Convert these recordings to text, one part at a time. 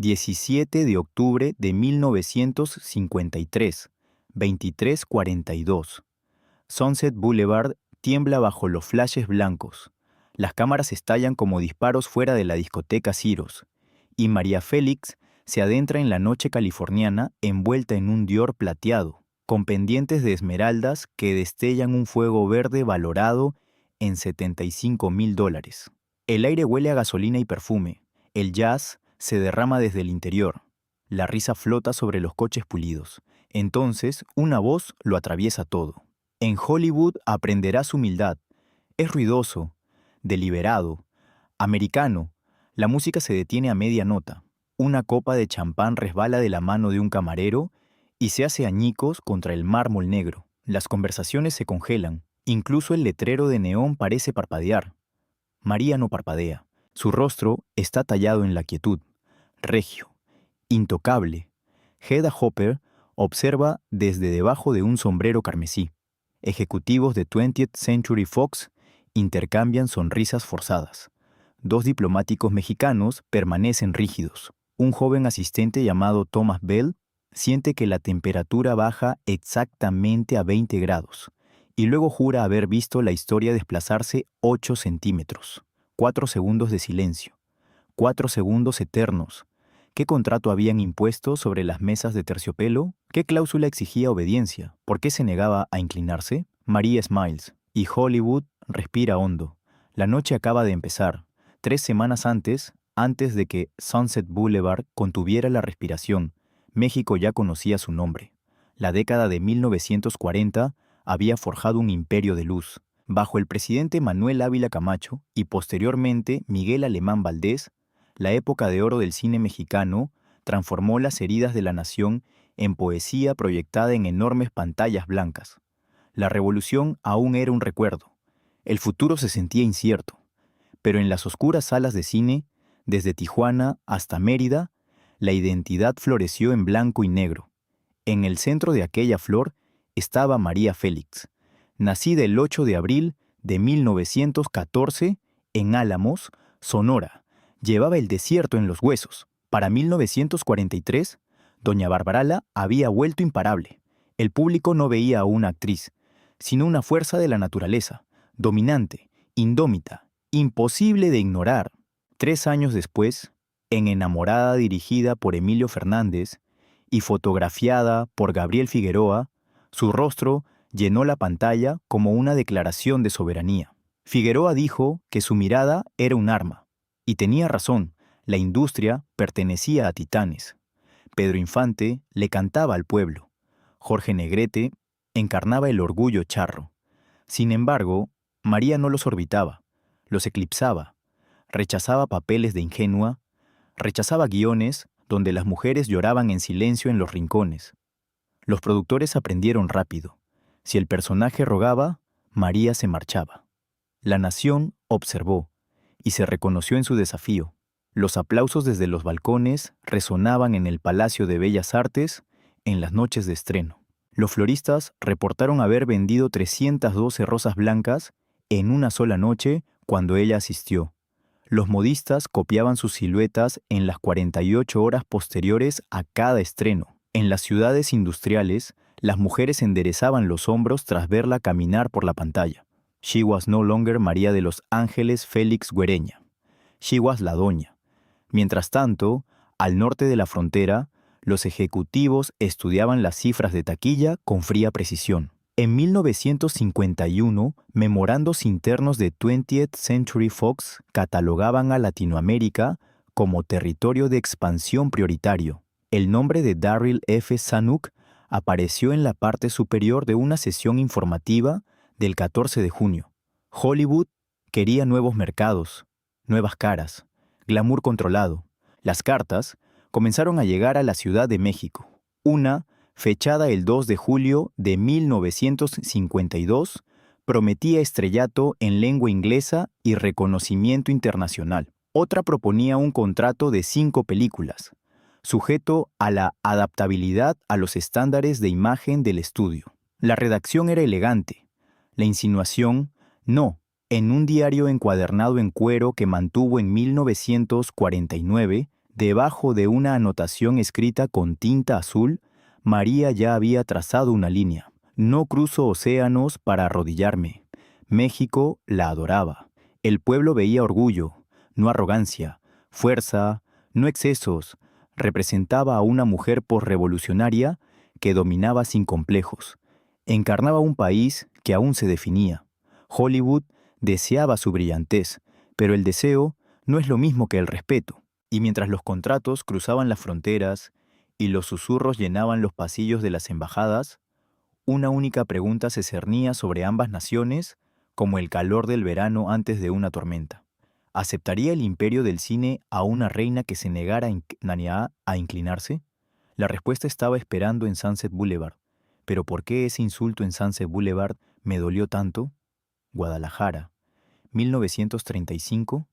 17 de octubre de 1953, 23:42. Sunset Boulevard tiembla bajo los flashes blancos. Las cámaras estallan como disparos fuera de la discoteca Ciros. Y María Félix se adentra en la noche californiana envuelta en un Dior plateado, con pendientes de esmeraldas que destellan un fuego verde valorado en $75,000. El aire huele a gasolina y perfume. El jazz se derrama desde el interior. La risa flota sobre los coches pulidos. Entonces, una voz lo atraviesa todo. En Hollywood aprenderás humildad. Es ruidoso, deliberado, americano. La música se detiene a media nota. Una copa de champán resbala de la mano de un camarero y se hace añicos contra el mármol negro. Las conversaciones se congelan. Incluso el letrero de neón parece parpadear. María no parpadea. Su rostro está tallado en la quietud. Regio, intocable. Hedda Hopper observa desde debajo de un sombrero carmesí. Ejecutivos de 20th Century Fox intercambian sonrisas forzadas. Dos diplomáticos mexicanos permanecen rígidos. Un joven asistente llamado Thomas Bell siente que la temperatura baja exactamente a 20 grados y luego jura haber visto la historia desplazarse 8 centímetros. 4 segundos de silencio. 4 segundos eternos. ¿Qué contrato habían impuesto sobre las mesas de terciopelo? ¿Qué cláusula exigía obediencia? ¿Por qué se negaba a inclinarse? María Smiles. Y Hollywood respira hondo. La noche acaba de empezar. 3 semanas antes de que Sunset Boulevard contuviera la respiración, México ya conocía su nombre. La década de 1940 había forjado un imperio de luz. Bajo el presidente Manuel Ávila Camacho y posteriormente Miguel Alemán Valdés, la época de oro del cine mexicano transformó las heridas de la nación en poesía proyectada en enormes pantallas blancas. La revolución aún era un recuerdo. El futuro se sentía incierto. Pero en las oscuras salas de cine, desde Tijuana hasta Mérida, la identidad floreció en blanco y negro. En el centro de aquella flor estaba María Félix, nacida el 8 de abril de 1914 en Álamos, Sonora. Llevaba el desierto en los huesos. Para 1943, doña Barbarala había vuelto imparable. El público no veía a una actriz, sino una fuerza de la naturaleza, dominante, indómita, imposible de ignorar. 3 años después, en Enamorada, dirigida por Emilio Fernández y fotografiada por Gabriel Figueroa, su rostro llenó la pantalla como una declaración de soberanía. Figueroa dijo que su mirada era un arma. Y tenía razón, la industria pertenecía a titanes. Pedro Infante le cantaba al pueblo. Jorge Negrete encarnaba el orgullo charro. Sin embargo, María no los orbitaba, los eclipsaba. Rechazaba papeles de ingenua, rechazaba guiones donde las mujeres lloraban en silencio en los rincones. Los productores aprendieron rápido. Si el personaje rogaba, María se marchaba. La nación observó y se reconoció en su desafío. Los aplausos desde los balcones resonaban en el Palacio de Bellas Artes en las noches de estreno. Los floristas reportaron haber vendido 312 rosas blancas en una sola noche cuando ella asistió. Los modistas copiaban sus siluetas en las 48 horas posteriores a cada estreno. En las ciudades industriales, las mujeres enderezaban los hombros tras verla caminar por la pantalla. She was no longer María de los Ángeles Félix Güereña. She was la doña. Mientras tanto, al norte de la frontera, los ejecutivos estudiaban las cifras de taquilla con fría precisión. En 1951, memorandos internos de 20th Century Fox catalogaban a Latinoamérica como territorio de expansión prioritario. El nombre de Darryl F. Zanuck apareció en la parte superior de una sesión informativa del 14 de junio. Hollywood quería nuevos mercados, nuevas caras, glamour controlado. Las cartas comenzaron a llegar a la Ciudad de México. Una, fechada el 2 de julio de 1952, prometía estrellato en lengua inglesa y reconocimiento internacional. Otra proponía un contrato de 5 películas, sujeto a la adaptabilidad a los estándares de imagen del estudio. La redacción era elegante. La insinuación, no, en un diario encuadernado en cuero que mantuvo en 1949, Debajo de una anotación escrita con tinta azul, María ya había trazado una línea. No cruzo océanos para arrodillarme. México la adoraba. El pueblo veía orgullo, no arrogancia, fuerza, no excesos. Representaba a una mujer posrevolucionaria que dominaba sin complejos. Encarnaba un país que aún se definía. Hollywood deseaba su brillantez, pero el deseo no es lo mismo que el respeto. Y mientras los contratos cruzaban las fronteras y los susurros llenaban los pasillos de las embajadas, una única pregunta se cernía sobre ambas naciones como el calor del verano antes de una tormenta. ¿Aceptaría el imperio del cine a una reina que se negara a inclinarse? La respuesta estaba esperando en Sunset Boulevard. ¿Pero por qué ese insulto en Sunset Boulevard me dolió tanto? Guadalajara, 1935.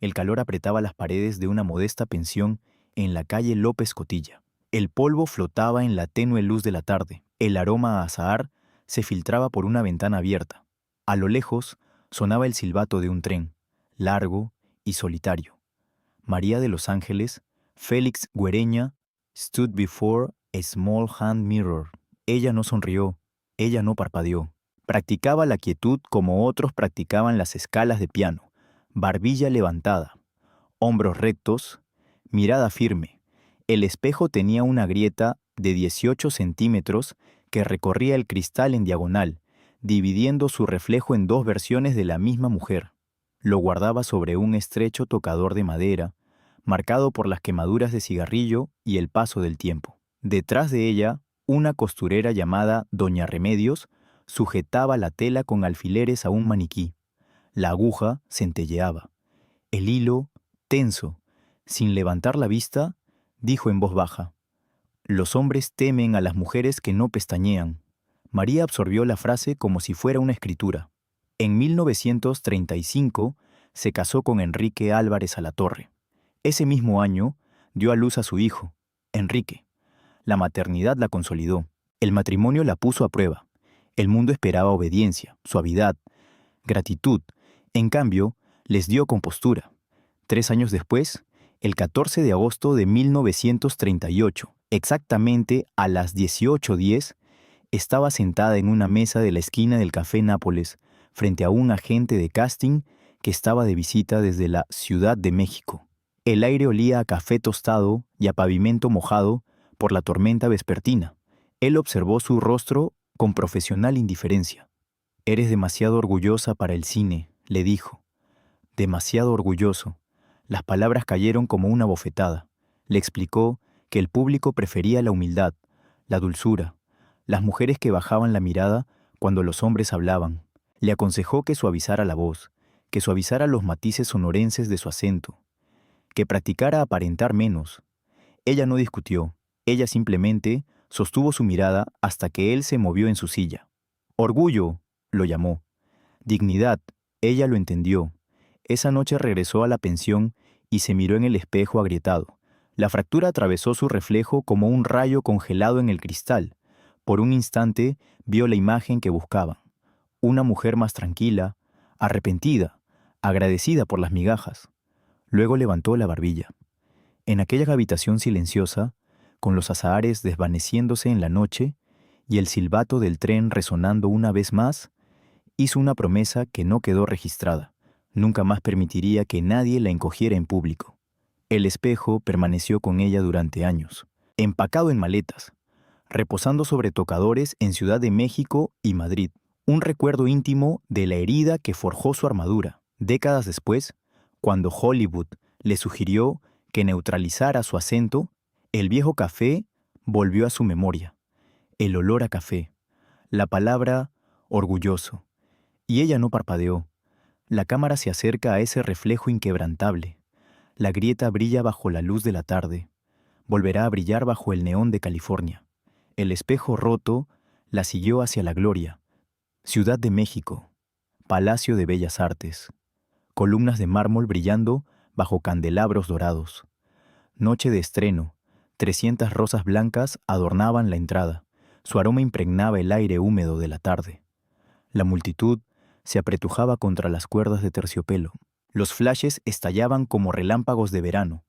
El calor apretaba las paredes de una modesta pensión en la calle López Cotilla. El polvo flotaba en la tenue luz de la tarde. El aroma a azahar se filtraba por una ventana abierta. A lo lejos sonaba el silbato de un tren, largo y solitario. María de los Ángeles, Félix Güereña, stood before a small hand mirror. Ella no sonrió, ella no parpadeó. Practicaba la quietud como otros practicaban las escalas de piano. Barbilla levantada, hombros rectos, mirada firme. El espejo tenía una grieta de 18 centímetros que recorría el cristal en diagonal, dividiendo su reflejo en dos versiones de la misma mujer. Lo guardaba sobre un estrecho tocador de madera, marcado por las quemaduras de cigarrillo y el paso del tiempo. Detrás de ella, una costurera llamada Doña Remedios sujetaba la tela con alfileres a un maniquí. La aguja centelleaba. El hilo, tenso, sin levantar la vista, dijo en voz baja: «Los hombres temen a las mujeres que no pestañean». María absorbió la frase como si fuera una escritura. En 1935 se casó con Enrique Álvarez Alatorre. Ese mismo año dio a luz a su hijo, Enrique. La maternidad la consolidó. El matrimonio la puso a prueba. El mundo esperaba obediencia, suavidad, gratitud. En cambio, les dio compostura. 3 años después, el 14 de agosto de 1938, exactamente a las 18:10, estaba sentada en una mesa de la esquina del Café Nápoles, frente a un agente de casting que estaba de visita desde la Ciudad de México. El aire olía a café tostado y a pavimento mojado por la tormenta vespertina. Él observó su rostro con profesional indiferencia. «Eres demasiado orgullosa para el cine», le dijo. «Demasiado orgulloso». Las palabras cayeron como una bofetada. Le explicó que el público prefería la humildad, la dulzura, las mujeres que bajaban la mirada cuando los hombres hablaban. Le aconsejó que suavizara la voz, que suavizara los matices sonorenses de su acento, que practicara aparentar menos. Ella no discutió, ella simplemente sostuvo su mirada hasta que él se movió en su silla. «Orgullo», lo llamó. «Dignidad», ella lo entendió. Esa noche regresó a la pensión y se miró en el espejo agrietado. La fractura atravesó su reflejo como un rayo congelado en el cristal. Por un instante vio la imagen que buscaba. Una mujer más tranquila, arrepentida, agradecida por las migajas. Luego levantó la barbilla. En aquella habitación silenciosa, con los azahares desvaneciéndose en la noche y el silbato del tren resonando una vez más, hizo una promesa que no quedó registrada. Nunca más permitiría que nadie la encogiera en público. El espejo permaneció con ella durante años, empacado en maletas, reposando sobre tocadores en Ciudad de México y Madrid, un recuerdo íntimo de la herida que forjó su armadura. Décadas después, cuando Hollywood le sugirió que neutralizara su acento, el viejo café volvió a su memoria. El olor a café, la palabra orgulloso. Y ella no parpadeó. La cámara se acerca a ese reflejo inquebrantable. La grieta brilla bajo la luz de la tarde. Volverá a brillar bajo el neón de California. El espejo roto la siguió hacia la gloria. Ciudad de México, Palacio de Bellas Artes, columnas de mármol brillando bajo candelabros dorados. Noche de estreno, 300 rosas blancas adornaban la entrada. Su aroma impregnaba el aire húmedo de la tarde. La multitud se apretujaba contra las cuerdas de terciopelo. Los flashes estallaban como relámpagos de verano.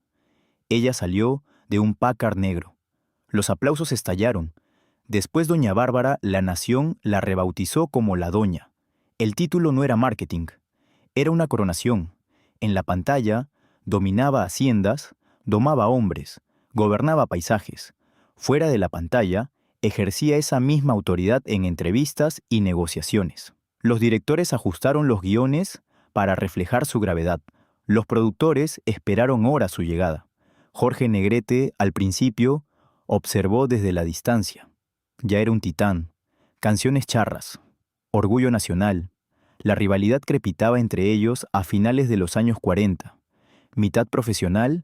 Ella salió de un Packard negro. Los aplausos estallaron. Después doña Bárbara, La Nación la rebautizó como La Doña. El título no era marketing, era una coronación. En la pantalla, dominaba haciendas, domaba hombres, gobernaba paisajes. Fuera de la pantalla, ejercía esa misma autoridad en entrevistas y negociaciones. Los directores ajustaron los guiones para reflejar su gravedad. Los productores esperaron horas su llegada. Jorge Negrete, al principio, observó desde la distancia. Ya era un titán. Canciones charras. Orgullo nacional. La rivalidad crepitaba entre ellos a finales de los años 40. Mitad profesional,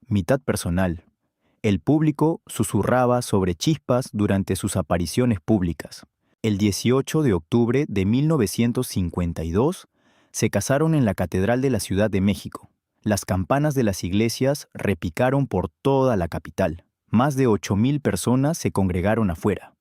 mitad personal. El público susurraba sobre chispas durante sus apariciones públicas. El 18 de octubre de 1952 se casaron en la Catedral de la Ciudad de México. Las campanas de las iglesias repicaron por toda la capital. Más de 8,000 personas se congregaron afuera.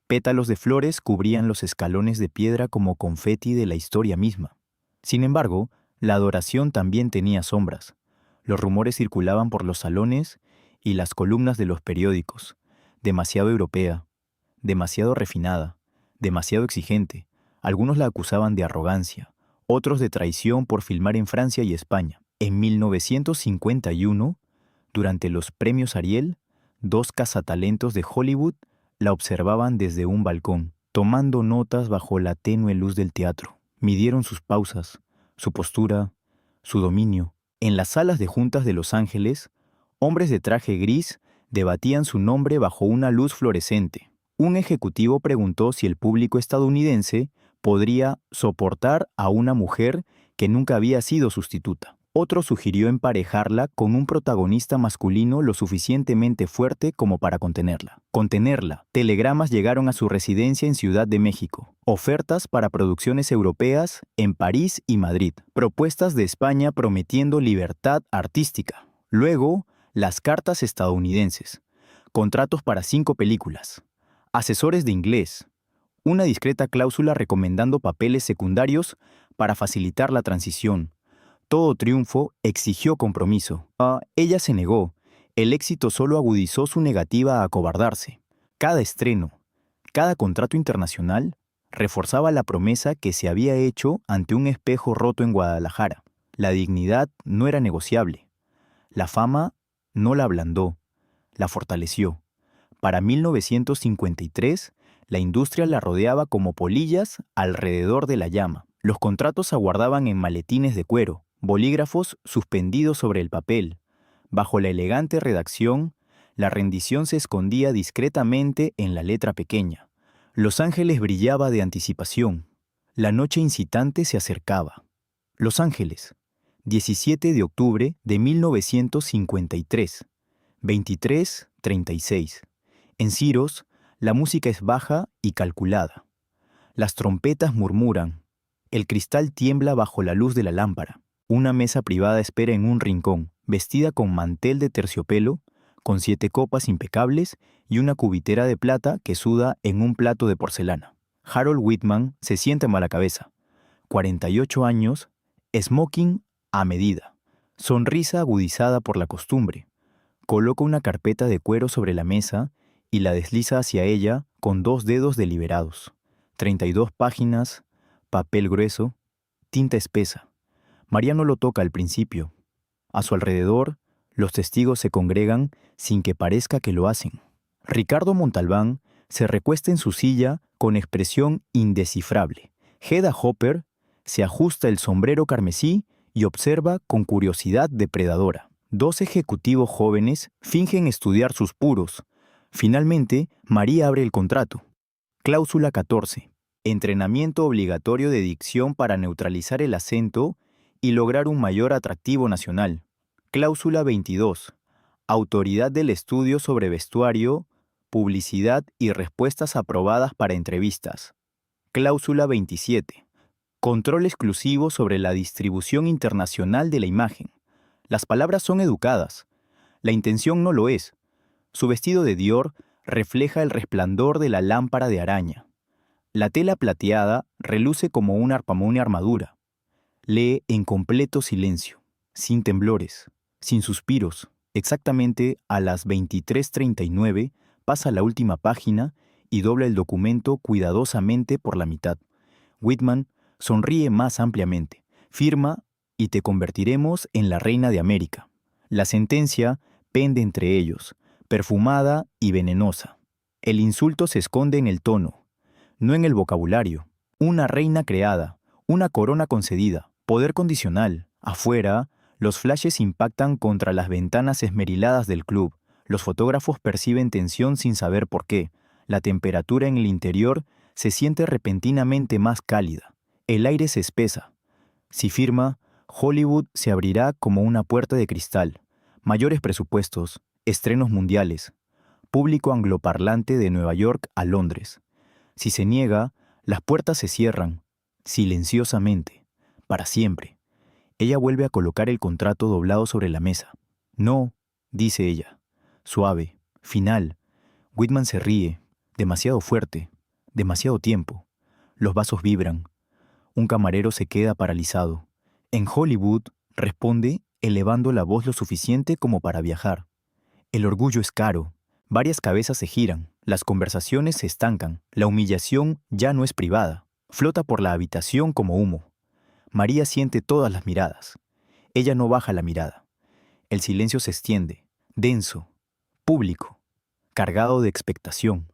Pétalos de flores cubrían los escalones de piedra como confeti de la historia misma. Sin embargo, la adoración también tenía sombras. Los rumores circulaban por los salones y las columnas de los periódicos. Demasiado europea, demasiado refinada, demasiado exigente. Algunos la acusaban de arrogancia, otros de traición por filmar en Francia y España. En 1951, durante los premios Ariel, 2 cazatalentos de Hollywood la observaban desde un balcón, tomando notas bajo la tenue luz del teatro. Midieron sus pausas, su postura, su dominio. En las salas de juntas de Los Ángeles, hombres de traje gris debatían su nombre bajo una luz fluorescente. Un ejecutivo preguntó si el público estadounidense podría soportar a una mujer que nunca había sido sustituta. Otro sugirió emparejarla con un protagonista masculino lo suficientemente fuerte como para contenerla. Telegramas llegaron a su residencia en Ciudad de México. Ofertas para producciones europeas en París y Madrid. Propuestas de España prometiendo libertad artística. Luego, las cartas estadounidenses. Contratos para 5 películas. Asesores de inglés. Una discreta cláusula recomendando papeles secundarios para facilitar la transición. Todo triunfo exigió compromiso. Ella se negó. El éxito solo agudizó su negativa a acobardarse. Cada estreno, cada contrato internacional, reforzaba la promesa que se había hecho ante un espejo roto en Guadalajara. La dignidad no era negociable. La fama no la ablandó, la fortaleció. Para 1953, la industria la rodeaba como polillas alrededor de la llama. Los contratos aguardaban en maletines de cuero, bolígrafos suspendidos sobre el papel. Bajo la elegante redacción, la rendición se escondía discretamente en la letra pequeña. Los Ángeles brillaba de anticipación. La noche incitante se acercaba. Los Ángeles, 17 de octubre de 1953, 23:36. En Ciros, la música es baja y calculada. Las trompetas murmuran. El cristal tiembla bajo la luz de la lámpara. Una mesa privada espera en un rincón, vestida con mantel de terciopelo, con 7 copas impecables y una cubitera de plata que suda en un plato de porcelana. Harold Whitman se sienta en mala cabeza. 48 años, smoking a medida, sonrisa agudizada por la costumbre. Coloca una carpeta de cuero sobre la mesa y la desliza hacia ella con 2 dedos deliberados. 32 páginas, papel grueso, tinta espesa. María no lo toca al principio. A su alrededor, los testigos se congregan sin que parezca que lo hacen. Ricardo Montalbán se recuesta en su silla con expresión indescifrable. Hedda Hopper se ajusta el sombrero carmesí y observa con curiosidad depredadora. 2 ejecutivos jóvenes fingen estudiar sus puros. Finalmente, María abre el contrato. Cláusula 14. Entrenamiento obligatorio de dicción para neutralizar el acento y lograr un mayor atractivo nacional. Cláusula 22. Autoridad del estudio sobre vestuario, publicidad y respuestas aprobadas para entrevistas. Cláusula 27. Control exclusivo sobre la distribución internacional de la imagen. Las palabras son educadas. La intención no lo es. Su vestido de Dior refleja el resplandor de la lámpara de araña. La tela plateada reluce como una armadura. Lee en completo silencio, sin temblores, sin suspiros. Exactamente a las 23:39 pasa la última página y dobla el documento cuidadosamente por la mitad. Whitman sonríe más ampliamente, firma y te convertiremos en la reina de América. La sentencia pende entre ellos, perfumada y venenosa. El insulto se esconde en el tono, no en el vocabulario. Una reina creada, una corona concedida, poder condicional. Afuera, los flashes impactan contra las ventanas esmeriladas del club. Los fotógrafos perciben tensión sin saber por qué. La temperatura en el interior se siente repentinamente más cálida. El aire se espesa. Si firma, Hollywood se abrirá como una puerta de cristal. Mayores presupuestos, estrenos mundiales, público angloparlante de Nueva York a Londres. Si se niega, las puertas se cierran, silenciosamente, para siempre. Ella vuelve a colocar el contrato doblado sobre la mesa. No, dice ella, suave, final. Whitman se ríe, demasiado fuerte, demasiado tiempo. Los vasos vibran. Un camarero se queda paralizado. En Hollywood, responde, elevando la voz lo suficiente como para viajar. El orgullo es caro. Varias cabezas se giran, las conversaciones se estancan, la humillación ya no es privada, flota por la habitación como humo. María siente todas las miradas. Ella no baja la mirada. El silencio se extiende, denso, público, cargado de expectación.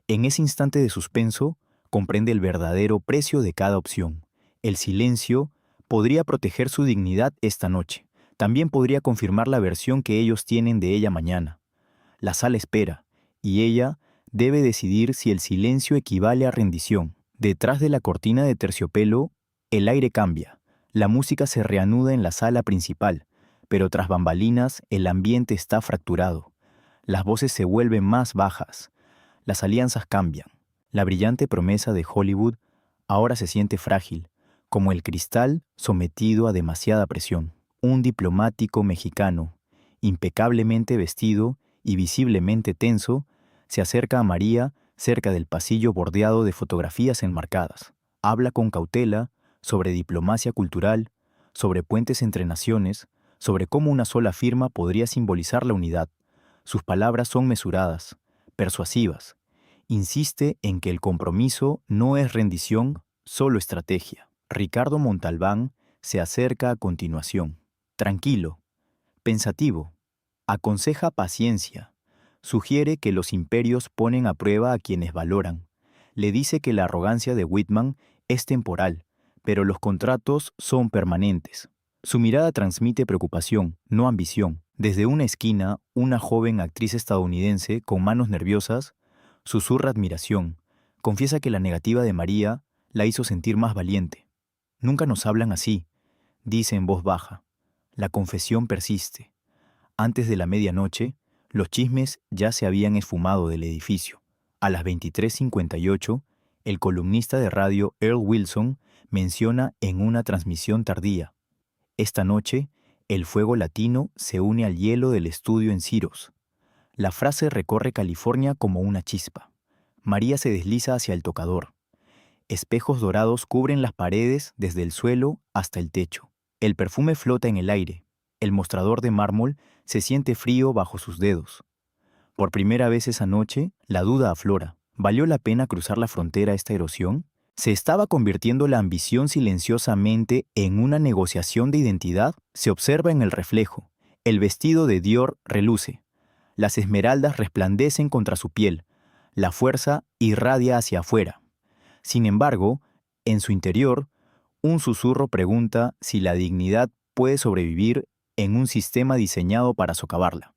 En ese instante de suspenso, comprende el verdadero precio de cada opción. El silencio podría proteger su dignidad esta noche. También podría confirmar la versión que ellos tienen de ella mañana. La sala espera, y ella debe decidir si el silencio equivale a rendición. Detrás de la cortina de terciopelo, el aire cambia. La música se reanuda en la sala principal, pero tras bambalinas el ambiente está fracturado. Las voces se vuelven más bajas. Las alianzas cambian. La brillante promesa de Hollywood ahora se siente frágil, como el cristal sometido a demasiada presión. Un diplomático mexicano, impecablemente vestido y visiblemente tenso, se acerca a María cerca del pasillo bordeado de fotografías enmarcadas. Habla con cautela sobre diplomacia cultural, sobre puentes entre naciones, sobre cómo una sola firma podría simbolizar la unidad. Sus palabras son mesuradas, persuasivas. Insiste en que el compromiso no es rendición, solo estrategia. Ricardo Montalbán se acerca a continuación. Tranquilo, pensativo, aconseja paciencia, sugiere que los imperios ponen a prueba a quienes valoran. Le dice que la arrogancia de Whitman es temporal, pero los contratos son permanentes. Su mirada transmite preocupación, no ambición. Desde una esquina, una joven actriz estadounidense con manos nerviosas susurra admiración. Confiesa que la negativa de María la hizo sentir más valiente. Nunca nos hablan así, dice en voz baja. La confesión persiste. Antes de la medianoche, los chismes ya se habían esfumado del edificio. A las 23:58, el columnista de radio Earl Wilson menciona en una transmisión tardía: esta noche, el fuego latino se une al hielo del estudio en Ciros. La frase recorre California como una chispa. María se desliza hacia el tocador. Espejos dorados cubren las paredes desde el suelo hasta el techo. El perfume flota en el aire. El mostrador de mármol se siente frío bajo sus dedos. Por primera vez esa noche, la duda aflora. ¿Valió la pena cruzar la frontera a esta erosión? ¿Se estaba convirtiendo la ambición silenciosamente en una negociación de identidad? Se observa en el reflejo. El vestido de Dior reluce. Las esmeraldas resplandecen contra su piel. La fuerza irradia hacia afuera. Sin embargo, en su interior, un susurro pregunta si la dignidad puede sobrevivir en un sistema diseñado para socavarla.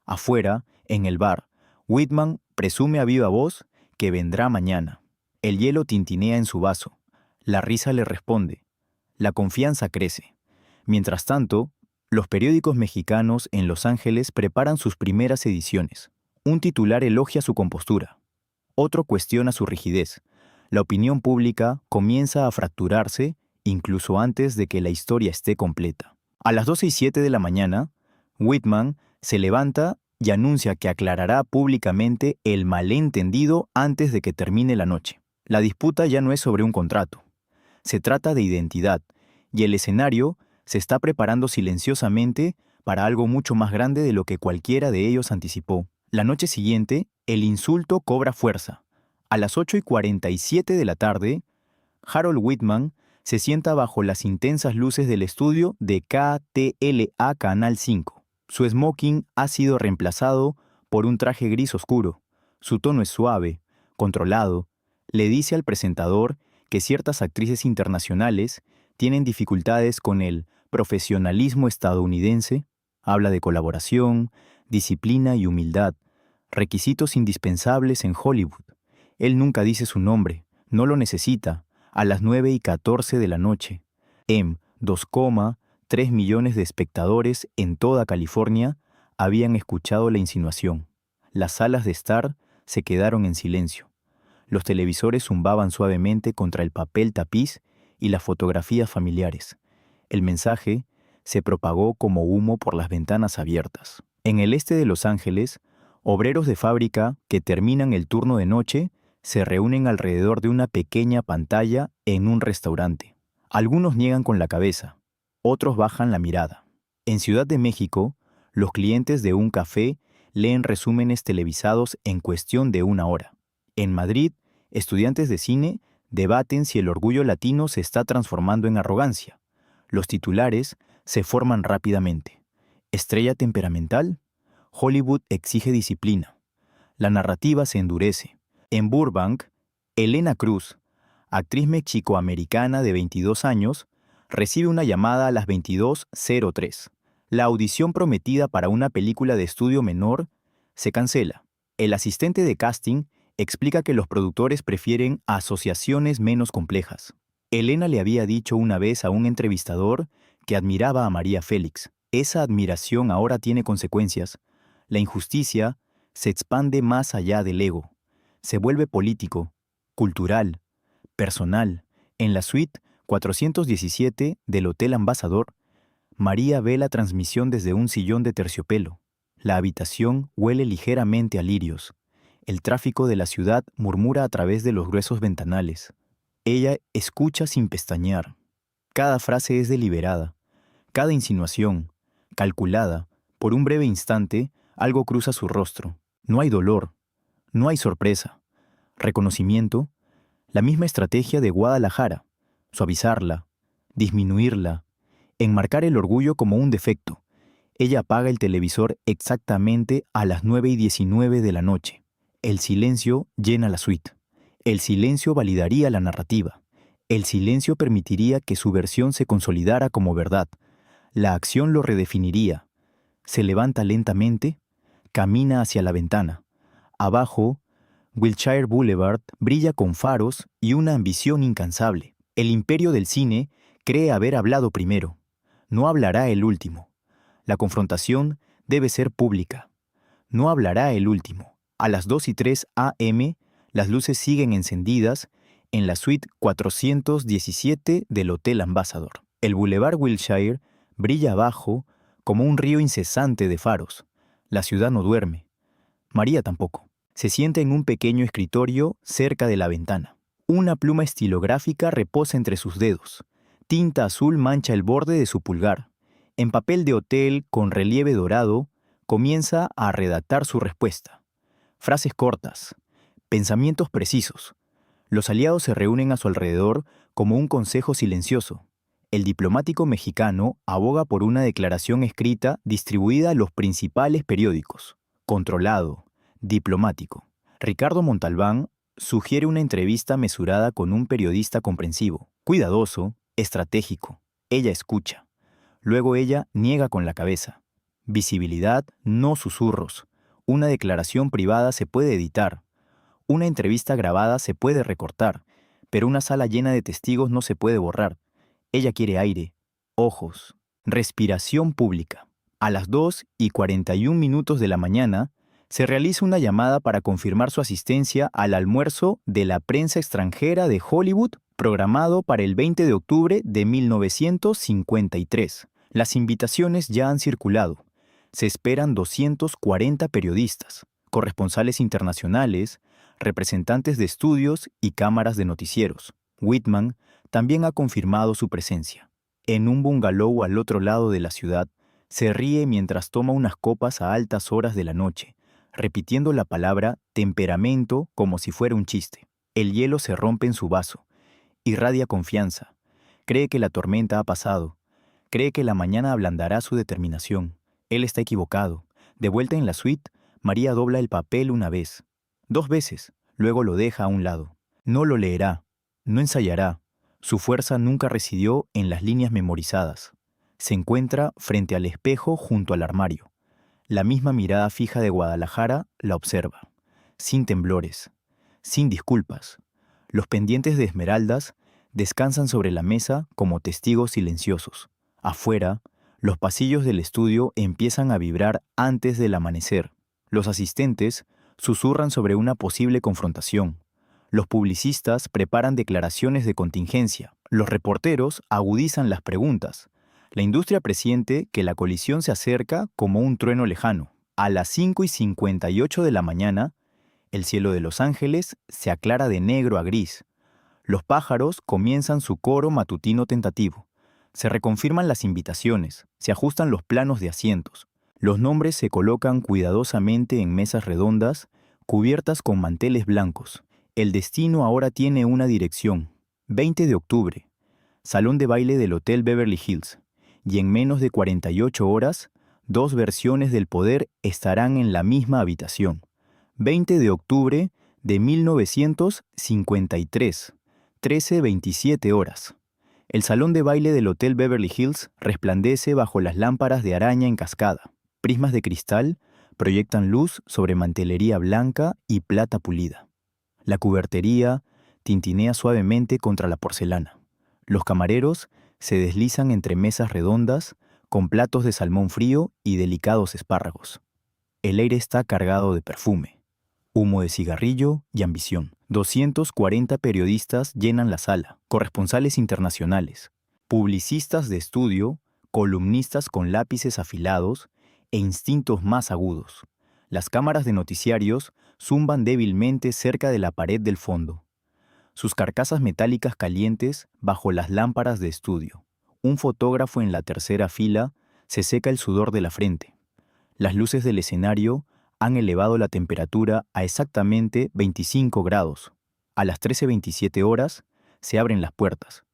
Afuera, en el bar, Whitman presume a viva voz que vendrá mañana. El hielo tintinea en su vaso. La risa le responde. La confianza crece. Mientras tanto, los periódicos mexicanos en Los Ángeles preparan sus primeras ediciones. Un titular elogia su compostura. Otro cuestiona su rigidez. La opinión pública comienza a fracturarse incluso antes de que la historia esté completa. A las 12:07 de la mañana, Whitman se levanta y anuncia que aclarará públicamente el malentendido antes de que termine la noche. La disputa ya no es sobre un contrato. Se trata de identidad, y el escenario se está preparando silenciosamente para algo mucho más grande de lo que cualquiera de ellos anticipó. La noche siguiente, el insulto cobra fuerza. A las 8:47 de la tarde, Harold Whitman se sienta bajo las intensas luces del estudio de KTLA Canal 5. Su smoking ha sido reemplazado por un traje gris oscuro. Su tono es suave, controlado. Le dice al presentador que ciertas actrices internacionales tienen dificultades con el profesionalismo estadounidense. Habla de colaboración, disciplina y humildad, requisitos indispensables en Hollywood. Él nunca dice su nombre, no lo necesita. A las 9:14 de la noche, 2,3 millones de espectadores en toda California habían escuchado la insinuación. Las salas de estar se quedaron en silencio. Los televisores zumbaban suavemente contra el papel tapiz y las fotografías familiares. El mensaje se propagó como humo por las ventanas abiertas. En el este de Los Ángeles, obreros de fábrica que terminan el turno de noche se reúnen alrededor de una pequeña pantalla en un restaurante. Algunos niegan con la cabeza, otros bajan la mirada. En Ciudad de México, los clientes de un café leen resúmenes televisados en cuestión de una hora. En Madrid, estudiantes de cine debaten si el orgullo latino se está transformando en arrogancia. Los titulares se forman rápidamente. ¿Estrella temperamental? Hollywood exige disciplina. La narrativa se endurece. En Burbank, Elena Cruz, actriz mexicoamericana de 22 años, recibe una llamada a las 22:03. La audición prometida para una película de estudio menor se cancela. El asistente de casting explica que los productores prefieren asociaciones menos complejas. Elena le había dicho una vez a un entrevistador que admiraba a María Félix. Esa admiración ahora tiene consecuencias. La injusticia se expande más allá del ego. Se vuelve político, cultural, personal. En la suite 417 del Hotel Ambassador, María ve la transmisión desde un sillón de terciopelo. La habitación huele ligeramente a lirios. El tráfico de la ciudad murmura a través de los gruesos ventanales. Ella escucha sin pestañear. Cada frase es deliberada, cada insinuación, calculada. Por un breve instante, algo cruza su rostro. No hay dolor, no hay sorpresa. Reconocimiento, la misma estrategia de Guadalajara. Suavizarla, disminuirla, enmarcar el orgullo como un defecto. Ella apaga el televisor exactamente a las 9:19 de la noche. El silencio llena la suite. El silencio validaría la narrativa. El silencio permitiría que su versión se consolidara como verdad. La acción lo redefiniría. Se levanta lentamente, camina hacia la ventana. Abajo, Wilshire Boulevard brilla con faros y una ambición incansable. El imperio del cine cree haber hablado primero. No hablará el último. La confrontación debe ser pública. No hablará el último. A las 2:03 a.m., las luces siguen encendidas en la suite 417 del Hotel Ambassador. El Boulevard Wilshire brilla abajo como un río incesante de faros. La ciudad no duerme. María tampoco. Se sienta en un pequeño escritorio cerca de la ventana. Una pluma estilográfica reposa entre sus dedos. Tinta azul mancha el borde de su pulgar. En papel de hotel con relieve dorado, comienza a redactar su respuesta. Frases cortas, pensamientos precisos. Los aliados se reúnen a su alrededor como un consejo silencioso. El diplomático mexicano aboga por una declaración escrita distribuida a los principales periódicos. Controlado, diplomático. Ricardo Montalbán sugiere una entrevista mesurada con un periodista comprensivo, cuidadoso, estratégico. Ella escucha. Luego ella niega con la cabeza. Visibilidad, no susurros. Una declaración privada se puede editar. Una entrevista grabada se puede recortar, pero una sala llena de testigos no se puede borrar. Ella quiere aire, ojos, respiración pública. A las 2:41 de la mañana, se realiza una llamada para confirmar su asistencia al almuerzo de la prensa extranjera de Hollywood, programado para el 20 de octubre de 1953. Las invitaciones ya han circulado. Se esperan 240 periodistas, corresponsales internacionales, representantes de estudios y cámaras de noticieros. Whitman también ha confirmado su presencia. En un bungalow al otro lado de la ciudad, Se ríe mientras toma unas copas a altas horas de la noche, repitiendo la palabra temperamento como si fuera un chiste. El hielo se rompe en su vaso. Irradia confianza. Cree que la tormenta ha pasado. Cree que la mañana ablandará su determinación. Él está equivocado. De vuelta en la suite, María dobla el papel una vez, 2 veces, luego lo deja a un lado. No lo leerá, no ensayará. Su fuerza nunca residió en las líneas memorizadas. Se encuentra frente al espejo junto al armario. La misma mirada fija de Guadalajara la observa, sin temblores, sin disculpas. Los pendientes de esmeraldas descansan sobre la mesa como testigos silenciosos. Afuera, los pasillos del estudio empiezan a vibrar antes del amanecer. Los asistentes susurran sobre una posible confrontación. Los publicistas preparan declaraciones de contingencia. Los reporteros agudizan las preguntas. La industria presiente que la colisión se acerca como un trueno lejano. A las 5:58 de la mañana, el cielo de Los Ángeles se aclara de negro a gris. Los pájaros comienzan su coro matutino tentativo. Se reconfirman las invitaciones, se ajustan los planos de asientos. Los nombres se colocan cuidadosamente en mesas redondas, cubiertas con manteles blancos. El destino ahora tiene una dirección. 20 de octubre, Salón de baile del Hotel Beverly Hills. Y en menos de 48 horas, 2 versiones del poder estarán en la misma habitación. 20 de octubre de 1953, 13:27 horas. El salón de baile del Hotel Beverly Hills resplandece bajo las lámparas de araña en cascada. Prismas de cristal proyectan luz sobre mantelería blanca y plata pulida. La cubertería tintinea suavemente contra la porcelana. Los camareros se deslizan entre mesas redondas con platos de salmón frío y delicados espárragos. El aire está cargado de perfume, humo de cigarrillo y ambición. 240 periodistas llenan la sala, corresponsales internacionales, publicistas de estudio, columnistas con lápices afilados e instintos más agudos. Las cámaras de noticiarios zumban débilmente cerca de la pared del fondo. Sus carcasas metálicas calientes bajo las lámparas de estudio. Un fotógrafo en la tercera fila se seca el sudor de la frente. Las luces del escenario han elevado la temperatura a exactamente 25 grados. A las 13:27 horas se abren las puertas.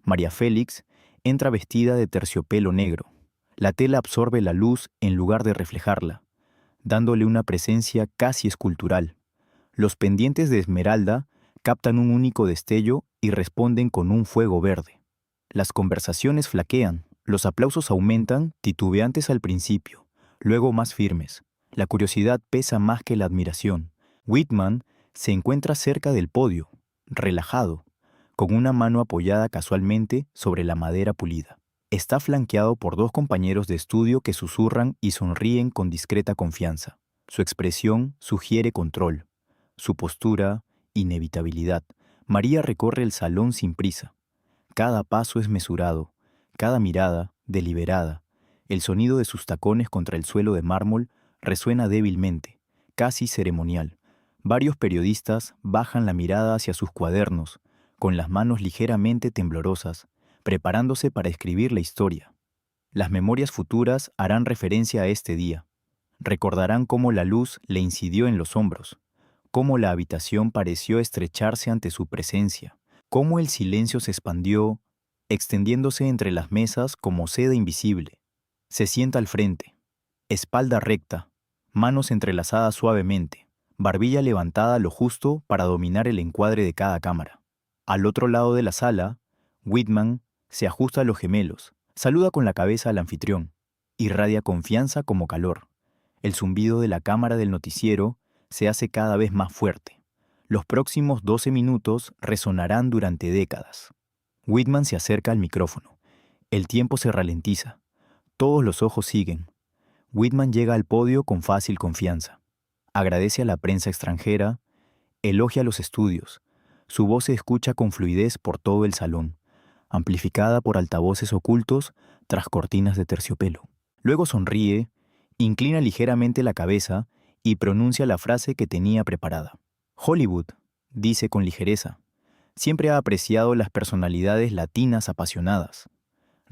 María Félix entra vestida de terciopelo negro. La tela absorbe la luz en lugar de reflejarla, dándole una presencia casi escultural. Los pendientes de esmeralda captan un único destello y responden con un fuego verde. Las conversaciones flaquean, los aplausos aumentan, titubeantes al principio, luego más firmes. La curiosidad pesa más que la admiración. Whitman se encuentra cerca del podio, relajado, con una mano apoyada casualmente sobre la madera pulida. Está flanqueado por 2 compañeros de estudio que susurran y sonríen con discreta confianza. Su expresión sugiere control, su postura, inevitabilidad. María recorre el salón sin prisa. Cada paso es mesurado, cada mirada deliberada. El sonido de sus tacones contra el suelo de mármol resuena débilmente, casi ceremonial. Varios periodistas bajan la mirada hacia sus cuadernos, con las manos ligeramente temblorosas, preparándose para escribir la historia. Las memorias futuras harán referencia a este día. Recordarán cómo la luz le incidió en los hombros, cómo la habitación pareció estrecharse ante su presencia, cómo el silencio se expandió, extendiéndose entre las mesas como seda invisible. Se sienta al frente, espalda recta, manos entrelazadas suavemente, barbilla levantada lo justo para dominar el encuadre de cada cámara. Al otro lado de la sala, Whitman se ajusta a los gemelos, saluda con la cabeza al anfitrión, irradia confianza como calor. El zumbido de la cámara del noticiero se hace cada vez más fuerte. Los próximos 12 minutos resonarán durante décadas. Whitman se acerca al micrófono. El tiempo se ralentiza. Todos los ojos siguen. Whitman llega al podio con fácil confianza. Agradece a la prensa extranjera, elogia los estudios. Su voz se escucha con fluidez por todo el salón, amplificada por altavoces ocultos tras cortinas de terciopelo. Luego sonríe, inclina ligeramente la cabeza y pronuncia la frase que tenía preparada. Hollywood, dice con ligereza, siempre ha apreciado las personalidades latinas apasionadas.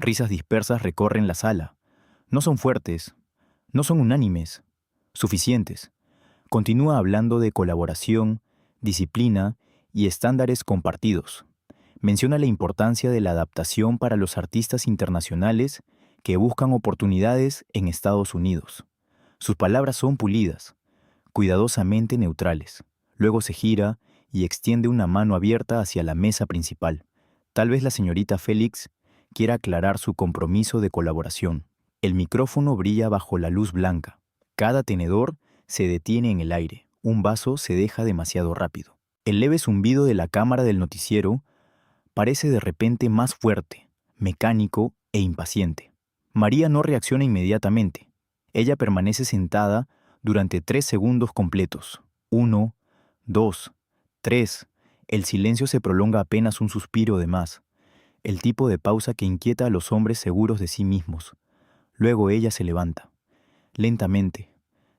Risas dispersas recorren la sala. No son fuertes, no son unánimes, suficientes. Continúa hablando de colaboración, disciplina y estándares compartidos. Menciona la importancia de la adaptación para los artistas internacionales que buscan oportunidades en Estados Unidos. Sus palabras son pulidas, cuidadosamente neutrales. Luego se gira y extiende una mano abierta hacia la mesa principal. Tal vez la señorita Félix quiera aclarar su compromiso de colaboración. El micrófono brilla bajo la luz blanca. Cada tenedor se detiene en el aire. Un vaso se deja demasiado rápido. El leve zumbido de la cámara del noticiero parece de repente más fuerte, mecánico e impaciente. María no reacciona inmediatamente. Ella permanece sentada durante 3 segundos completos. 1, 2, 3. El silencio se prolonga apenas un suspiro de más. El tipo de pausa que inquieta a los hombres seguros de sí mismos. Luego ella se levanta. Lentamente,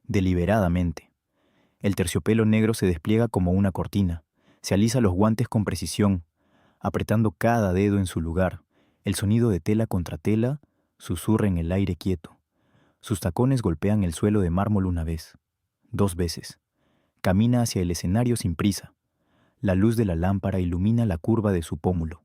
deliberadamente. El terciopelo negro se despliega como una cortina. Se alisa los guantes con precisión, apretando cada dedo en su lugar. El sonido de tela contra tela susurra en el aire quieto. Sus tacones golpean el suelo de mármol una vez, 2 veces. Camina hacia el escenario sin prisa. La luz de la lámpara ilumina la curva de su pómulo.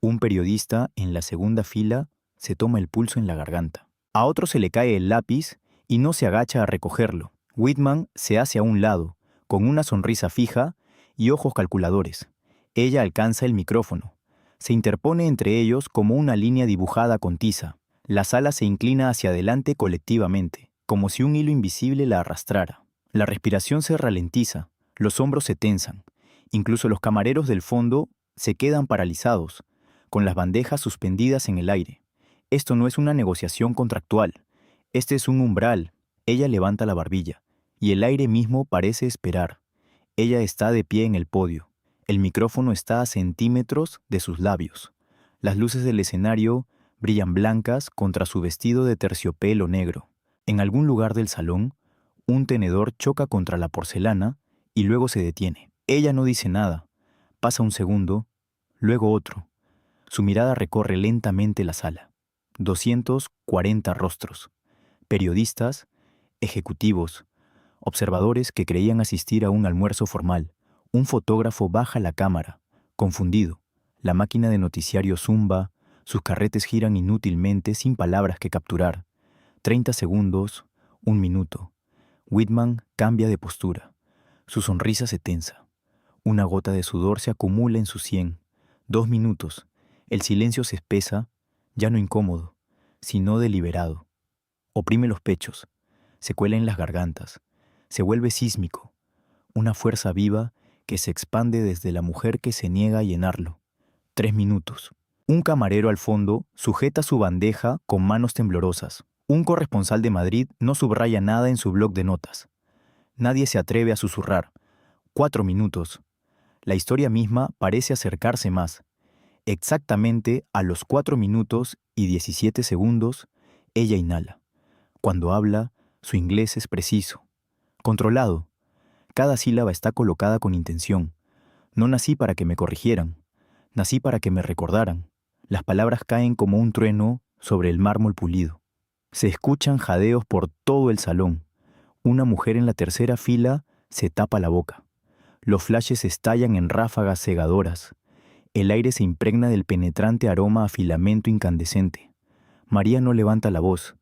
Un periodista en la segunda fila se toma el pulso en la garganta. A otro se le cae el lápiz y no se agacha a recogerlo. Whitman se hace a un lado, con una sonrisa fija y ojos calculadores. Ella alcanza el micrófono. Se interpone entre ellos como una línea dibujada con tiza. La sala se inclina hacia adelante colectivamente, como si un hilo invisible la arrastrara. La respiración se ralentiza, los hombros se tensan. Incluso los camareros del fondo se quedan paralizados, con las bandejas suspendidas en el aire. Esto no es una negociación contractual. Este es un umbral. Ella levanta la barbilla, y el aire mismo parece esperar. Ella está de pie en el podio. El micrófono está a centímetros de sus labios. Las luces del escenario brillan blancas contra su vestido de terciopelo negro. En algún lugar del salón, un tenedor choca contra la porcelana y luego se detiene. Ella no dice nada. Pasa un segundo, luego otro. Su mirada recorre lentamente la sala. 240 rostros. Periodistas, ejecutivos, observadores que creían asistir a un almuerzo formal. Un fotógrafo baja la cámara, confundido. La máquina de noticiario zumba, sus carretes giran inútilmente sin palabras que capturar. 30 segundos, 1 minuto. Whitman cambia de postura. Su sonrisa se tensa. Una gota de sudor se acumula en su sien. 2 minutos. El silencio se espesa, ya no incómodo, sino deliberado. Oprime los pechos, se cuela en las gargantas, se vuelve sísmico. Una fuerza viva que se expande desde la mujer que se niega a llenarlo. 3 minutos. Un camarero al fondo sujeta su bandeja con manos temblorosas. Un corresponsal de Madrid no subraya nada en su bloc de notas. Nadie se atreve a susurrar. 4 minutos. La historia misma parece acercarse más. Exactamente a los 4 minutos y 17 segundos, ella inhala. Cuando habla, su inglés es preciso, controlado. Cada sílaba está colocada con intención. No nací para que me corrigieran, nací para que me recordaran. Las palabras caen como un trueno sobre el mármol pulido. Se escuchan jadeos por todo el salón. Una mujer en la tercera fila se tapa la boca. Los flashes estallan en ráfagas cegadoras. El aire se impregna del penetrante aroma a filamento incandescente. María no levanta la voz.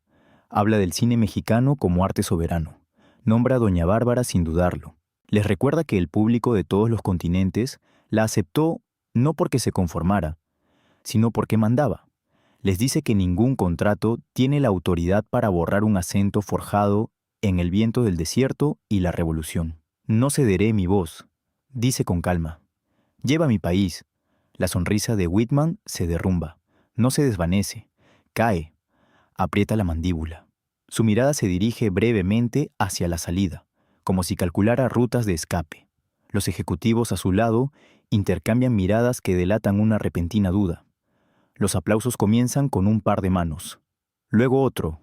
Habla del cine mexicano como arte soberano. Nombra a Doña Bárbara sin dudarlo. Les recuerda que el público de todos los continentes la aceptó no porque se conformara, sino porque mandaba. Les dice que ningún contrato tiene la autoridad para borrar un acento forjado en el viento del desierto y la revolución. No cederé mi voz, dice con calma. Lleva a mi país. La sonrisa de Whitman se derrumba. No se desvanece. Cae. Aprieta la mandíbula. Su mirada se dirige brevemente hacia la salida, como si calculara rutas de escape. Los ejecutivos a su lado intercambian miradas que delatan una repentina duda. Los aplausos comienzan con un par de manos. Luego otro.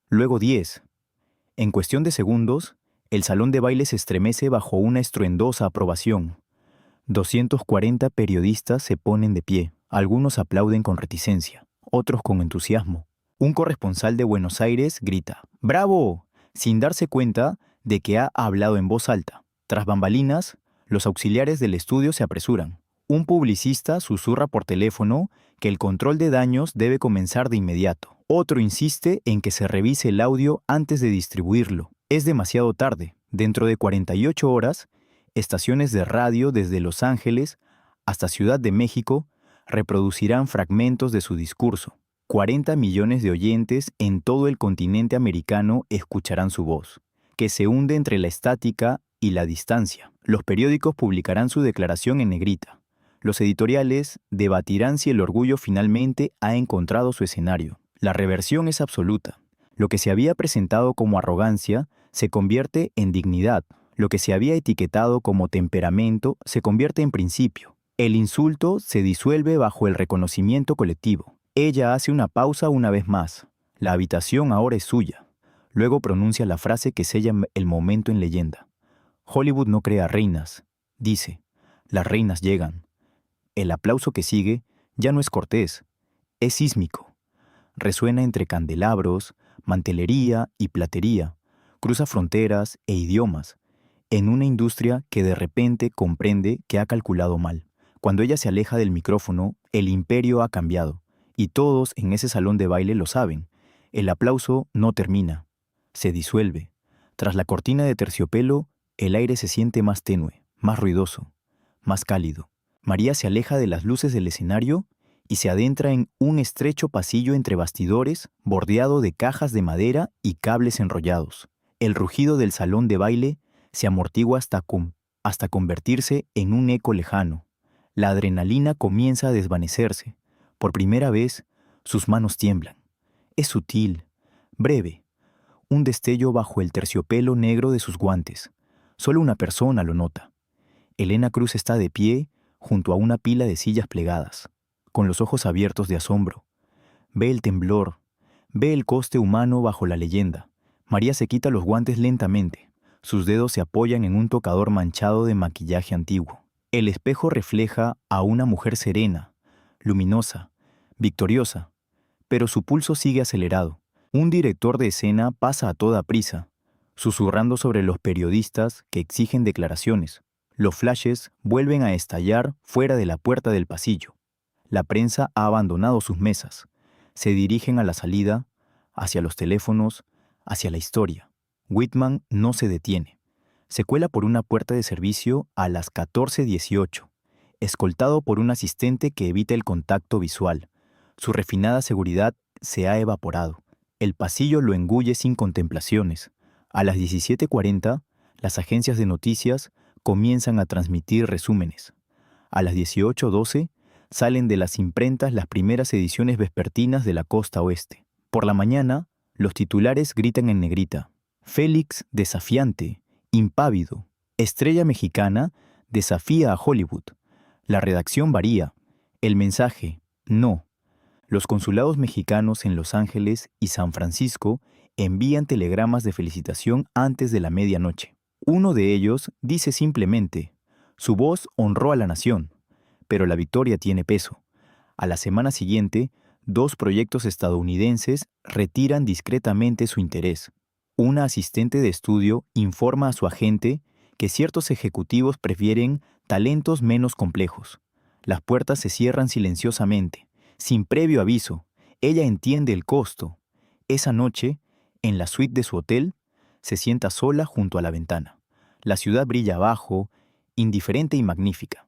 Luego 10. En cuestión de segundos, el salón de baile se estremece bajo una estruendosa aprobación. 240 periodistas se ponen de pie. Algunos aplauden con reticencia, otros con entusiasmo. Un corresponsal de Buenos Aires grita, ¡Bravo!, sin darse cuenta de que ha hablado en voz alta. Tras bambalinas, los auxiliares del estudio se apresuran. Un publicista susurra por teléfono que el control de daños debe comenzar de inmediato. Otro insiste en que se revise el audio antes de distribuirlo. Es demasiado tarde. Dentro de 48 horas, estaciones de radio desde Los Ángeles hasta Ciudad de México reproducirán fragmentos de su discurso. 40 millones de oyentes en todo el continente americano escucharán su voz, que se hunde entre la estática y la distancia. Los periódicos publicarán su declaración en negrita. Los editoriales debatirán si el orgullo finalmente ha encontrado su escenario. La reversión es absoluta. Lo que se había presentado como arrogancia se convierte en dignidad. Lo que se había etiquetado como temperamento se convierte en principio. El insulto se disuelve bajo el reconocimiento colectivo. Ella hace una pausa una vez más. La habitación ahora es suya. Luego pronuncia la frase que sella el momento en leyenda. Hollywood no crea reinas. Dice, las reinas llegan. El aplauso que sigue ya no es cortés, es sísmico. Resuena entre candelabros, mantelería y platería. Cruza fronteras e idiomas. En una industria que de repente comprende que ha calculado mal. Cuando ella se aleja del micrófono, el imperio ha cambiado. Y todos en ese salón de baile lo saben. El aplauso no termina. Se disuelve. Tras la cortina de terciopelo, el aire se siente más tenue, más ruidoso, más cálido. María se aleja de las luces del escenario y se adentra en un estrecho pasillo entre bastidores, bordeado de cajas de madera y cables enrollados. El rugido del salón de baile se amortigua hasta convertirse en un eco lejano. La adrenalina comienza a desvanecerse. Por primera vez, sus manos tiemblan. Es sutil, breve, un destello bajo el terciopelo negro de sus guantes. Solo una persona lo nota. Elena Cruz está de pie junto a una pila de sillas plegadas, con los ojos abiertos de asombro. Ve el temblor, ve el coste humano bajo la leyenda. María se quita los guantes lentamente. Sus dedos se apoyan en un tocador manchado de maquillaje antiguo. El espejo refleja a una mujer serena, luminosa, victoriosa, pero su pulso sigue acelerado. Un director de escena pasa a toda prisa, susurrando sobre los periodistas que exigen declaraciones. Los flashes vuelven a estallar fuera de la puerta del pasillo. La prensa ha abandonado sus mesas. Se dirigen a la salida, hacia los teléfonos, hacia la historia. Whitman no se detiene. Se cuela por una puerta de servicio a las 14:18. Escoltado por un asistente que evita el contacto visual. Su refinada seguridad se ha evaporado. El pasillo lo engulle sin contemplaciones. A las 17:40, las agencias de noticias comienzan a transmitir resúmenes. A las 18:12, salen de las imprentas las primeras ediciones vespertinas de la costa oeste. Por la mañana, los titulares gritan en negrita. Félix desafiante, impávido. Estrella mexicana desafía a Hollywood. La redacción varía. El mensaje, no. Los consulados mexicanos en Los Ángeles y San Francisco envían telegramas de felicitación antes de la medianoche. Uno de ellos dice simplemente, su voz honró a la nación, pero la victoria tiene peso. A la semana siguiente, 2 proyectos estadounidenses retiran discretamente su interés. Una asistente de estudio informa a su agente que ciertos ejecutivos prefieren talentos menos complejos. Las puertas se cierran silenciosamente, sin previo aviso. Ella entiende el costo. Esa noche, en la suite de su hotel, se sienta sola junto a la ventana. La ciudad brilla abajo, indiferente y magnífica.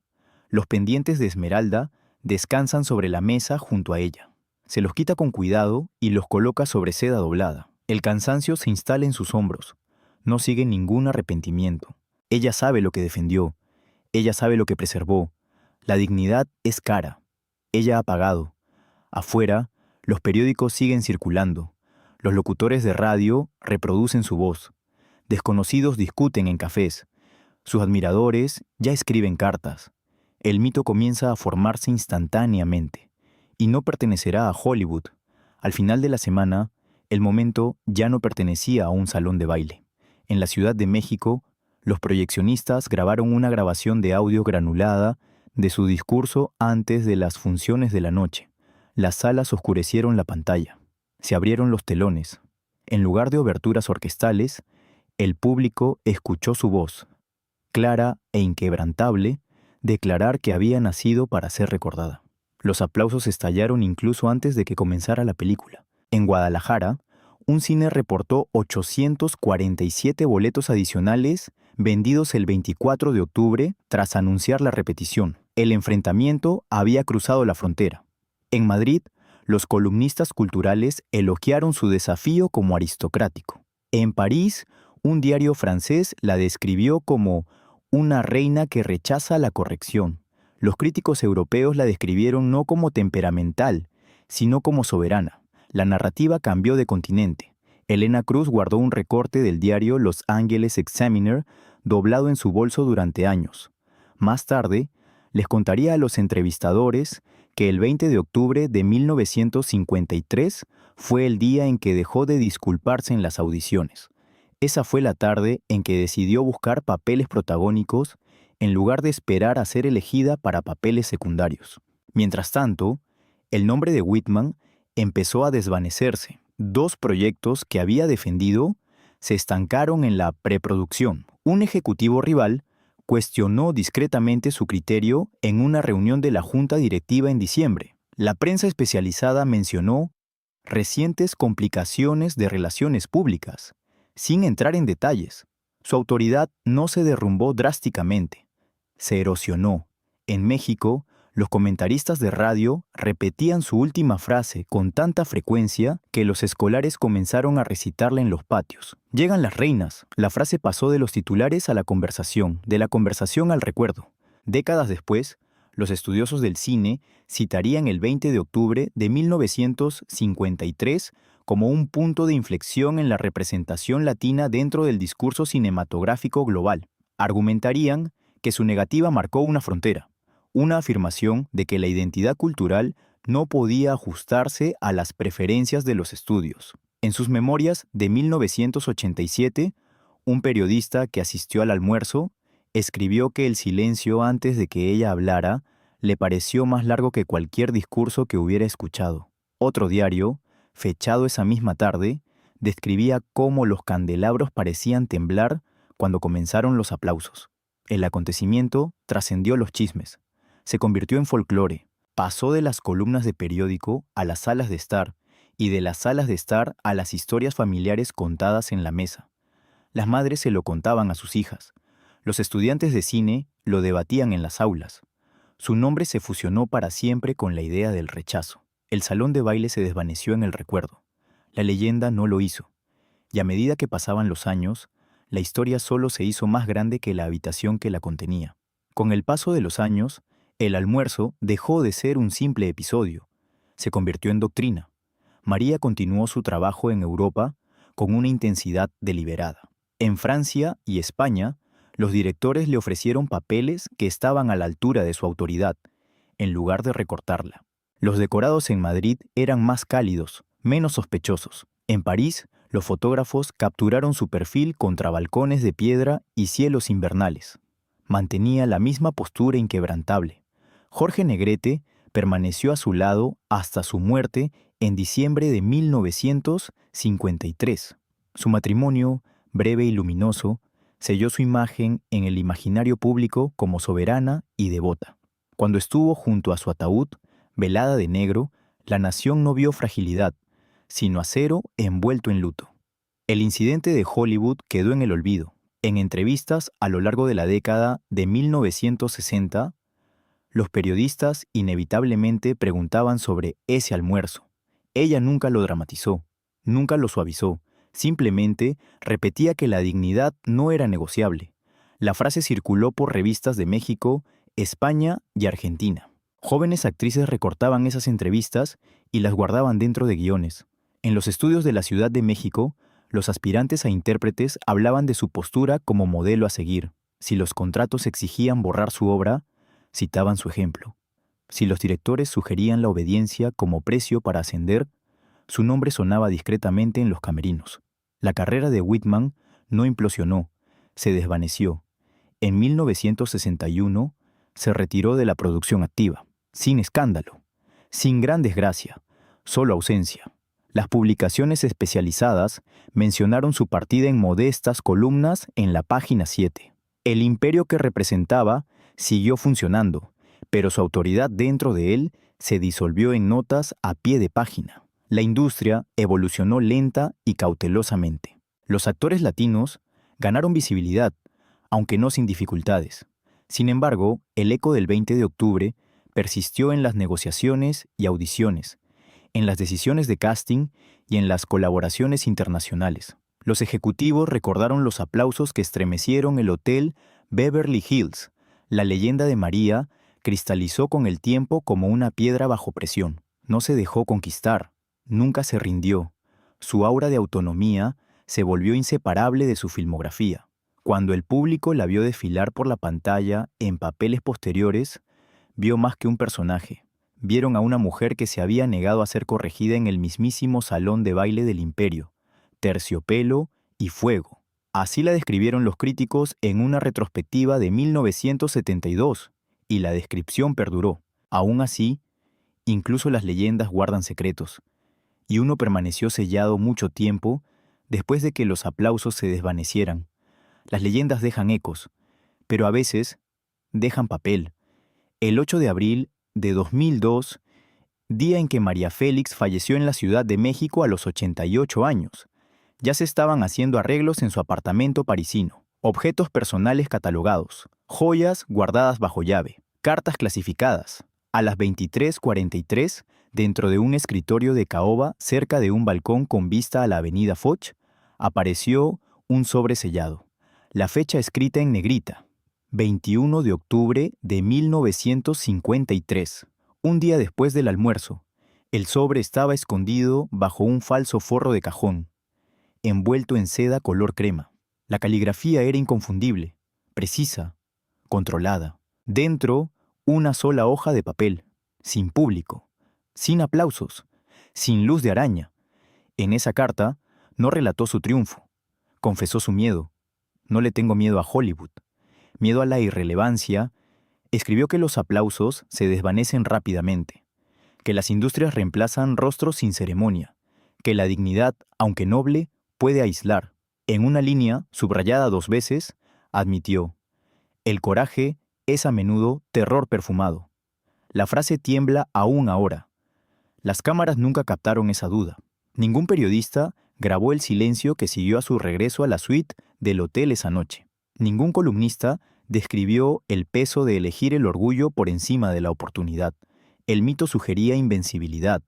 Los pendientes de esmeralda descansan sobre la mesa junto a ella. Se los quita con cuidado y los coloca sobre seda doblada. El cansancio se instala en sus hombros. No sigue ningún arrepentimiento. Ella sabe lo que defendió. Ella sabe lo que preservó. La dignidad es cara. Ella ha pagado. Afuera, los periódicos siguen circulando. Los locutores de radio reproducen su voz. Desconocidos discuten en cafés. Sus admiradores ya escriben cartas. El mito comienza a formarse instantáneamente. Y no pertenecerá a Hollywood. Al final de la semana, el momento ya no pertenecía a un salón de baile. En la Ciudad de México, los proyeccionistas grabaron una grabación de audio granulada de su discurso antes de las funciones de la noche. Las salas oscurecieron la pantalla. Se abrieron los telones. En lugar de oberturas orquestales, el público escuchó su voz, clara e inquebrantable, declarar que había nacido para ser recordada. Los aplausos estallaron incluso antes de que comenzara la película. En Guadalajara, un cine reportó 847 boletos adicionales vendidos el 24 de octubre tras anunciar la repetición. El enfrentamiento había cruzado la frontera. En Madrid, los columnistas culturales elogiaron su desafío como aristocrático. En París, un diario francés la describió como una reina que rechaza la corrección. Los críticos europeos la describieron no como temperamental, sino como soberana. La narrativa cambió de continente. Elena Cruz guardó un recorte del diario Los Angeles Examiner doblado en su bolso durante años. Más tarde, les contaría a los entrevistadores que el 20 de octubre de 1953 fue el día en que dejó de disculparse en las audiciones. Esa fue la tarde en que decidió buscar papeles protagónicos en lugar de esperar a ser elegida para papeles secundarios. Mientras tanto, el nombre de Whitman empezó a desvanecerse. 2 proyectos que había defendido se estancaron en la preproducción. Un ejecutivo rival cuestionó discretamente su criterio en una reunión de la junta directiva en diciembre. La prensa especializada mencionó recientes complicaciones de relaciones públicas, sin entrar en detalles. Su autoridad no se derrumbó drásticamente, se erosionó. En México, los comentaristas de radio repetían su última frase con tanta frecuencia que los escolares comenzaron a recitarla en los patios. Llegan las reinas. La frase pasó de los titulares a la conversación, de la conversación al recuerdo. Décadas después, los estudiosos del cine citarían el 20 de octubre de 1953 como un punto de inflexión en la representación latina dentro del discurso cinematográfico global. Argumentarían que su negativa marcó una frontera, una afirmación de que la identidad cultural no podía ajustarse a las preferencias de los estudios. En sus memorias de 1987, un periodista que asistió al almuerzo escribió que el silencio antes de que ella hablara le pareció más largo que cualquier discurso que hubiera escuchado. Otro diario, fechado esa misma tarde, describía cómo los candelabros parecían temblar cuando comenzaron los aplausos. El acontecimiento trascendió los chismes. Se convirtió en folclore, pasó de las columnas de periódico a las salas de estar y de las salas de estar a las historias familiares contadas en la mesa. Las madres se lo contaban a sus hijas. Los estudiantes de cine lo debatían en las aulas. Su nombre se fusionó para siempre con la idea del rechazo. El salón de baile se desvaneció en el recuerdo. La leyenda no lo hizo. Y a medida que pasaban los años, la historia solo se hizo más grande que la habitación que la contenía. Con el paso de los años, el almuerzo dejó de ser un simple episodio. Se convirtió en doctrina. María continuó su trabajo en Europa con una intensidad deliberada. En Francia y España, los directores le ofrecieron papeles que estaban a la altura de su autoridad, en lugar de recortarla. Los decorados en Madrid eran más cálidos, menos sospechosos. En París, los fotógrafos capturaron su perfil contra balcones de piedra y cielos invernales. Mantenía la misma postura inquebrantable. Jorge Negrete permaneció a su lado hasta su muerte en diciembre de 1953. Su matrimonio, breve y luminoso, selló su imagen en el imaginario público como soberana y devota. Cuando estuvo junto a su ataúd, velada de negro, la nación no vio fragilidad, sino acero envuelto en luto. El incidente de Hollywood quedó en el olvido. En entrevistas a lo largo de la década de 1960, los periodistas inevitablemente preguntaban sobre ese almuerzo. Ella nunca lo dramatizó, nunca lo suavizó, simplemente repetía que la dignidad no era negociable. La frase circuló por revistas de México, España y Argentina. Jóvenes actrices recortaban esas entrevistas y las guardaban dentro de guiones. En los estudios de la Ciudad de México, los aspirantes a intérpretes hablaban de su postura como modelo a seguir. Si los contratos exigían borrar su obra, citaban su ejemplo. Si los directores sugerían la obediencia como precio para ascender, su nombre sonaba discretamente en los camerinos. La carrera de Whitman no implosionó, se desvaneció. En 1961 se retiró de la producción activa, sin escándalo, sin gran desgracia, solo ausencia. Las publicaciones especializadas mencionaron su partida en modestas columnas en la página 7. El imperio que representaba siguió funcionando, pero su autoridad dentro de él se disolvió en notas a pie de página. La industria evolucionó lenta y cautelosamente. Los actores latinos ganaron visibilidad, aunque no sin dificultades. Sin embargo, el eco del 20 de octubre persistió en las negociaciones y audiciones, en las decisiones de casting y en las colaboraciones internacionales. Los ejecutivos recordaron los aplausos que estremecieron el hotel Beverly Hills. La leyenda de María cristalizó con el tiempo como una piedra bajo presión. No se dejó conquistar, nunca se rindió. Su aura de autonomía se volvió inseparable de su filmografía. Cuando el público la vio desfilar por la pantalla en papeles posteriores, vio más que un personaje. Vieron a una mujer que se había negado a ser corregida en el mismísimo salón de baile del imperio, terciopelo y fuego. Así la describieron los críticos en una retrospectiva de 1972, y la descripción perduró. Aún así, incluso las leyendas guardan secretos, y uno permaneció sellado mucho tiempo después de que los aplausos se desvanecieran. Las leyendas dejan ecos, pero a veces dejan papel. El 8 de abril de 2002, día en que María Félix falleció en la Ciudad de México a los 88 años, ya se estaban haciendo arreglos en su apartamento parisino. Objetos personales catalogados, joyas guardadas bajo llave, cartas clasificadas. A las 23:43, dentro de un escritorio de caoba cerca de un balcón con vista a la avenida Foch, apareció un sobre sellado. La fecha escrita en negrita, 21 de octubre de 1953, un día después del almuerzo. El sobre estaba escondido bajo un falso forro de cajón, envuelto en seda color crema. La caligrafía era inconfundible, precisa, controlada. Dentro, una sola hoja de papel, sin público, sin aplausos, sin luz de araña. En esa carta no relató su triunfo, confesó su miedo. No le tengo miedo a Hollywood, miedo a la irrelevancia. Escribió que los aplausos se desvanecen rápidamente, que las industrias reemplazan rostros sin ceremonia, que la dignidad, aunque noble, puede aislar. En una línea, subrayada 2 veces, admitió: el coraje es a menudo terror perfumado. La frase tiembla aún ahora. Las cámaras nunca captaron esa duda. Ningún periodista grabó el silencio que siguió a su regreso a la suite del hotel esa noche. Ningún columnista describió el peso de elegir el orgullo por encima de la oportunidad. El mito sugería invencibilidad.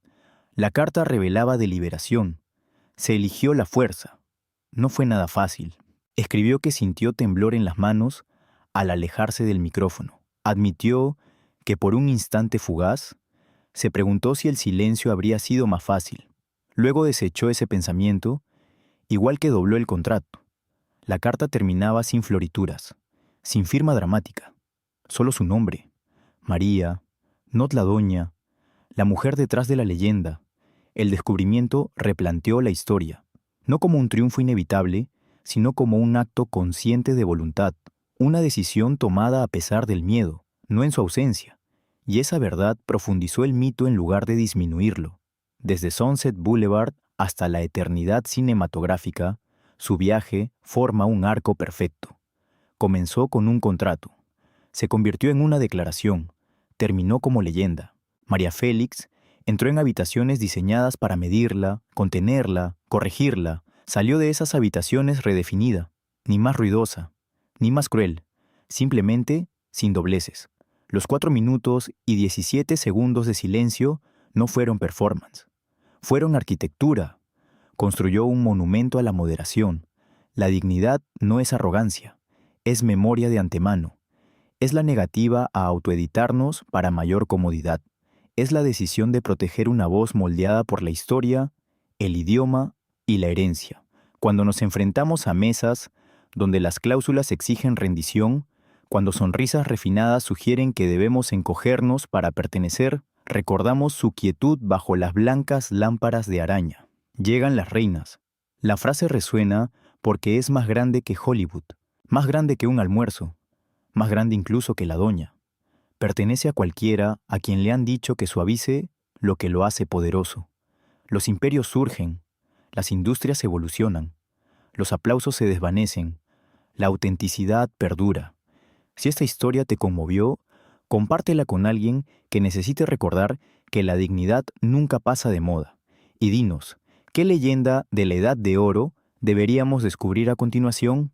La carta revelaba deliberación. Se eligió la fuerza. No fue nada fácil. Escribió que sintió temblor en las manos al alejarse del micrófono. Admitió que por un instante fugaz se preguntó si el silencio habría sido más fácil. Luego desechó ese pensamiento, igual que dobló el contrato. La carta terminaba sin florituras, sin firma dramática, solo su nombre: María, not la doña, la mujer detrás de la leyenda. El descubrimiento replanteó la historia, no como un triunfo inevitable, sino como un acto consciente de voluntad, una decisión tomada a pesar del miedo, no en su ausencia. Y esa verdad profundizó el mito en lugar de disminuirlo. Desde Sunset Boulevard hasta la eternidad cinematográfica, su viaje forma un arco perfecto. Comenzó con un contrato, se convirtió en una declaración, terminó como leyenda. María Félix entró en habitaciones diseñadas para medirla, contenerla, corregirla. Salió de esas habitaciones redefinida, ni más ruidosa, ni más cruel, simplemente sin dobleces. Los 4 minutos y 17 segundos de silencio no fueron performance, fueron arquitectura. Construyó un monumento a la moderación. La dignidad no es arrogancia, es memoria de antemano. Es la negativa a autoeditarnos para mayor comodidad. Es la decisión de proteger una voz moldeada por la historia, el idioma y la herencia. Cuando nos enfrentamos a mesas donde las cláusulas exigen rendición, cuando sonrisas refinadas sugieren que debemos encogernos para pertenecer, recordamos su quietud bajo las blancas lámparas de araña. Llegan las reinas. La frase resuena porque es más grande que Hollywood, más grande que un almuerzo, más grande incluso que la doña. Pertenece a cualquiera a quien le han dicho que suavice lo que lo hace poderoso. Los imperios surgen, las industrias evolucionan, los aplausos se desvanecen, la autenticidad perdura. Si esta historia te conmovió, compártela con alguien que necesite recordar que la dignidad nunca pasa de moda. Y dinos, ¿qué leyenda de la Edad de Oro deberíamos descubrir a continuación?